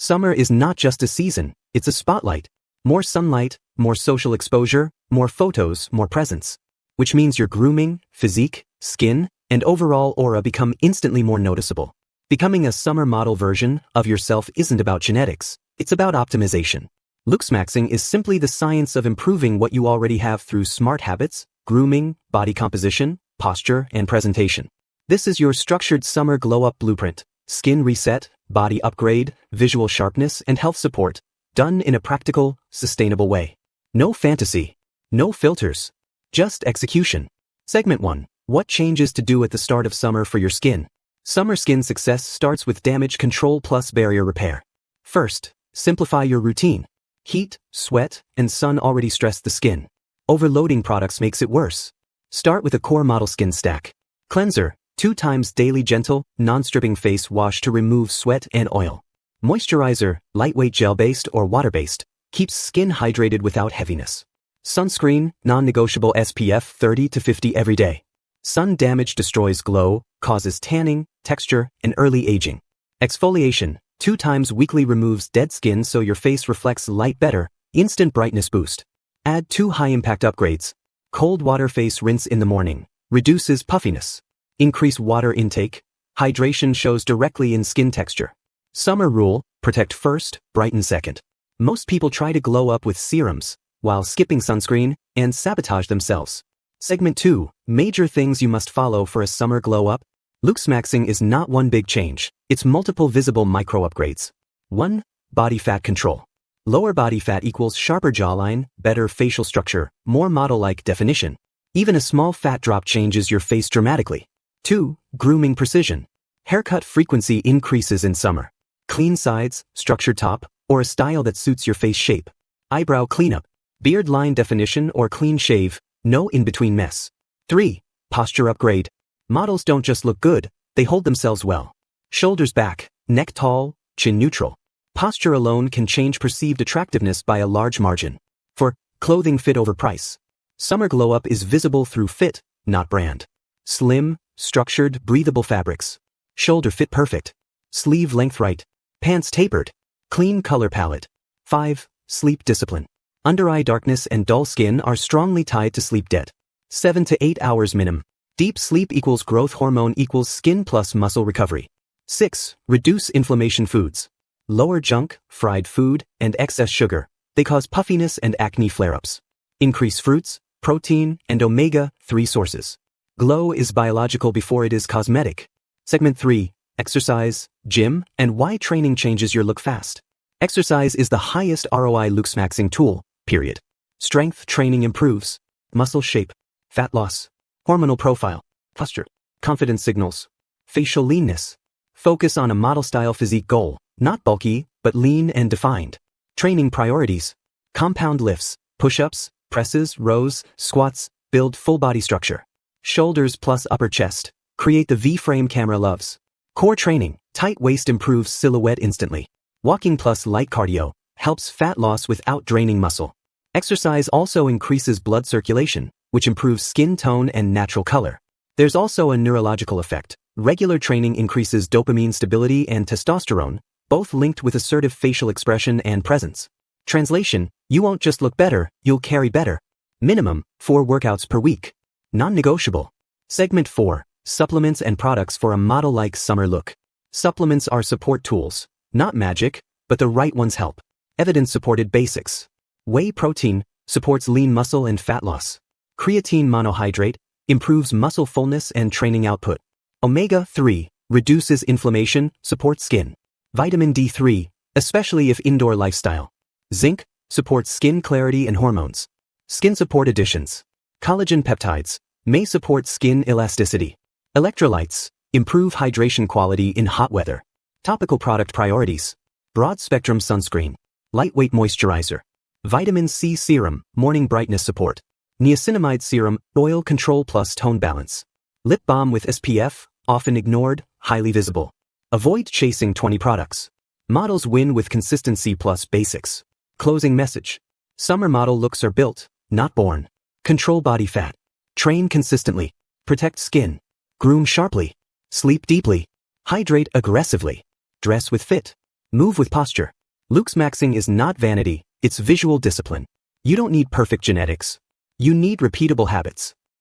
Summer is not just a season, it's a spotlight. More sunlight, more social exposure, more photos, more presence. Which means your grooming, physique, skin, and overall aura become instantly more noticeable. Becoming a summer model version of yourself isn't about genetics, it's about optimization. Looksmaxing is simply the science of improving what you already have through smart habits, grooming, body composition, posture, and presentation. This is your structured summer glow-up blueprint. Skin reset, body upgrade, visual sharpness, and health support, done in a practical, sustainable way. No fantasy. No filters. Just execution. Segment 1. What changes to do at the start of summer for your skin? Summer skin success starts with damage control plus barrier repair. First, simplify your routine. Heat, sweat, and sun already stress the skin. Overloading products makes it worse. Start with a core model skin stack. Cleanser, 2 times daily gentle, non-stripping face wash to remove sweat and oil. Moisturizer, lightweight gel-based or water-based, keeps skin hydrated without heaviness. Sunscreen, non-negotiable SPF 30 to 50 every day. Sun damage destroys glow, causes tanning, texture, and early aging. Exfoliation, 2 times weekly removes dead skin so your face reflects light better, instant brightness boost. Add 2 high-impact upgrades. Cold water face rinse in the morning, reduces puffiness. Increase water intake. Hydration shows directly in skin texture. Summer rule, protect first, brighten second. Most people try to glow up with serums, while skipping sunscreen, and sabotage themselves. Segment 2, major things you must follow for a summer glow up. Looksmaxing is not one big change, it's multiple visible micro upgrades. 1. Body fat control. Lower body fat equals sharper jawline, better facial structure, more model-like definition. Even a small fat drop changes your face dramatically. 2. Grooming precision. Haircut frequency increases in summer. Clean sides, structured top, or a style that suits your face shape. Eyebrow cleanup. Beard line definition or clean shave, no in-between mess. 3. Posture upgrade. Models don't just look good, they hold themselves well. Shoulders back, neck tall, chin neutral. Posture alone can change perceived attractiveness by a large margin. 4. Clothing fit over price. Summer glow up is visible through fit, not brand. Slim, structured, breathable fabrics. Shoulder fit perfect. Sleeve length right. Pants tapered. Clean color palette. 5. Sleep discipline. Under eye darkness and dull skin are strongly tied to sleep debt. 7 to 8 hours minimum. Deep sleep equals growth hormone equals skin plus muscle recovery. 6. Reduce inflammation foods. Lower junk, fried food, and excess sugar. They cause puffiness and acne flare-ups. Increase fruits, protein, and omega-3 sources. Glow is biological before it is cosmetic. Segment 3. Exercise, gym, and why training changes your look fast. Exercise is the highest ROI looksmaxing tool, period. Strength training improves muscle shape, fat loss, hormonal profile, posture, confidence signals, facial leanness. Focus on a model-style physique goal, not bulky, but lean and defined. Training priorities. Compound lifts, push-ups, presses, rows, squats, build full body structure. Shoulders plus upper chest. Create the V-frame camera loves. Core training. Tight waist improves silhouette instantly. Walking plus light cardio helps fat loss without draining muscle. Exercise also increases blood circulation, which improves skin tone and natural color. There's also a neurological effect. Regular training increases dopamine stability and testosterone, both linked with assertive facial expression and presence. Translation, you won't just look better, you'll carry better. Minimum, 4 workouts per week. Non-negotiable. Segment 4. Supplements and products for a model-like summer look. Supplements are support tools, not magic, but the right ones help. Evidence-supported basics. Whey protein supports lean muscle and fat loss. Creatine monohydrate improves muscle fullness and training output. Omega-3 reduces inflammation, supports skin. Vitamin D3, especially if indoor lifestyle. Zinc supports skin clarity and hormones. Skin support additions. Collagen peptides may support skin elasticity. Electrolytes improve hydration quality in hot weather. Topical product priorities. Broad spectrum sunscreen. Lightweight moisturizer. Vitamin C serum, morning brightness support. Niacinamide serum, oil control plus tone balance. Lip balm with SPF, often ignored, highly visible. Avoid chasing 20 products. Models win with consistency plus basics. Closing message. Summer model looks are built, not born. Control body fat. Train consistently. Protect skin. Groom sharply. Sleep deeply. Hydrate aggressively. Dress with fit. Move with posture. Looksmaxing is not vanity, it's visual discipline. You don't need perfect genetics. You need repeatable habits.